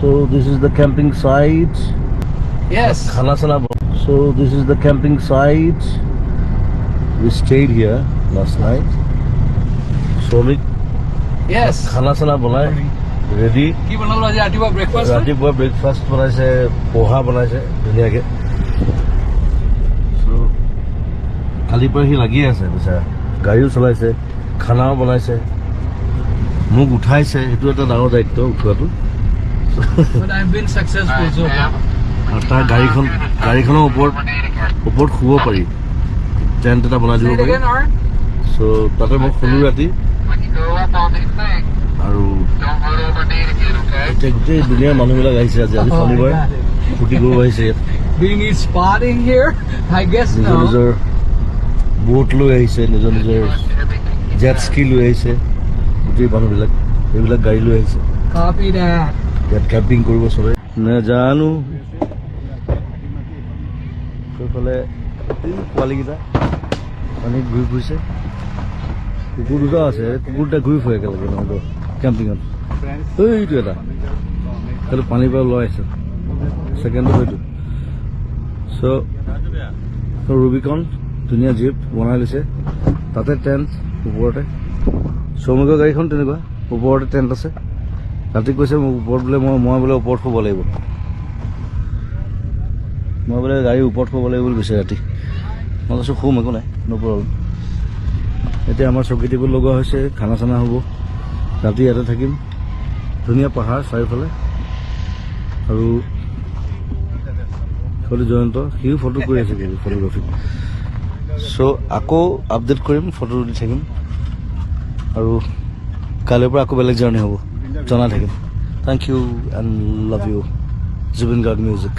So this is the camping site. Yes. Khana sana. So this is the camping site. We stayed here last night. Somik Yes. khana sana banai ready. কি বনালো আজি ৰাতিপুৱা breakfast? ৰাতিপুৱা breakfast বনাইছে, পোহা বনাইছে ধুনীয়াকে। So কালিৰ পৰা সি লাগি আছে বেচাৰা, গাড়ীও চলাইছে, খানাও বনাইছে, মোক উঠাইছে। সেইটো এটা ডাঙৰ দায়িত্ব উঠোৱাটো। But I've been successful so far. আৰু তাৰ গাড়ীখনৰ ওপৰত শুব পাৰি, টেণ্ট এটা বনাই দিব Say it পাৰি। again, Art. চ' তাতে মই শুলো ৰাতি। আৰু এতিয়া গোটেই দুনিয়াৰ মানুহবিলাক আহিছে আজি শনিবাৰ, ফূৰ্তি কৰিব আহিছে ইয়াত। Do you need spotting here? I guess নিজৰ no. নিজৰ বোট লৈ আহিছে, নিজৰ নিজৰ জেট স্কি লৈ আহিছে, গোটেই মানুহবিলাক এইবিলাক গাড়ী লৈ আহিছে। Copy that. ইয়াত কেম্পিং কৰিব চবে। নাজানো সেইফালে পোৱালীকেইটা পানীত ঘূৰি ফুৰিছে, কুকুৰ দুটা আছে, কুকুৰ দুটা ঘূৰি ফুৰে একেলগে নহ'ব কেম্পিঙত। এইটো এটা সেইটো পানীৰ পৰা ওলাই আছে, ছেকেণ্ডটো সেইটো। চ' ৰুবিকন ধুনীয়া জীপ বনাই লৈছে, তাতে টেণ্ট ওপৰতে। শ্ৰমিকৰ গাড়ীখন তেনেকুৱা ওপৰতে টেণ্ট আছে। ৰাতি কৈছে মোক ওপৰত বোলে মই বোলে ওপৰত শুব লাগিব, মই বোলে গাড়ীৰ ওপৰত শুব লাগিব বুলি কৈছে ৰাতি। মই কৈছোঁ শুম, একো নাই, ন' প্ৰব্লেম। এতিয়া আমাৰ চকী টেবুল লগোৱা হৈছে, খানা চানা হ'ব, ৰাতি ইয়াতে থাকিম। ধুনীয়া পাহাৰ চাৰিওফালে। আৰু জয়ন্ত সিও ফটো কৰি আছে কিন্তু ফটোগ্ৰাফী। চ' আকৌ আপডেট কৰিম, ফটো দি থাকিম। আৰু কাইলৈৰ পৰা আকৌ বেলেগ জাৰ্ণি হ'ব, জনাই থাকিম। Thank you and love you. Zubeen Garg music.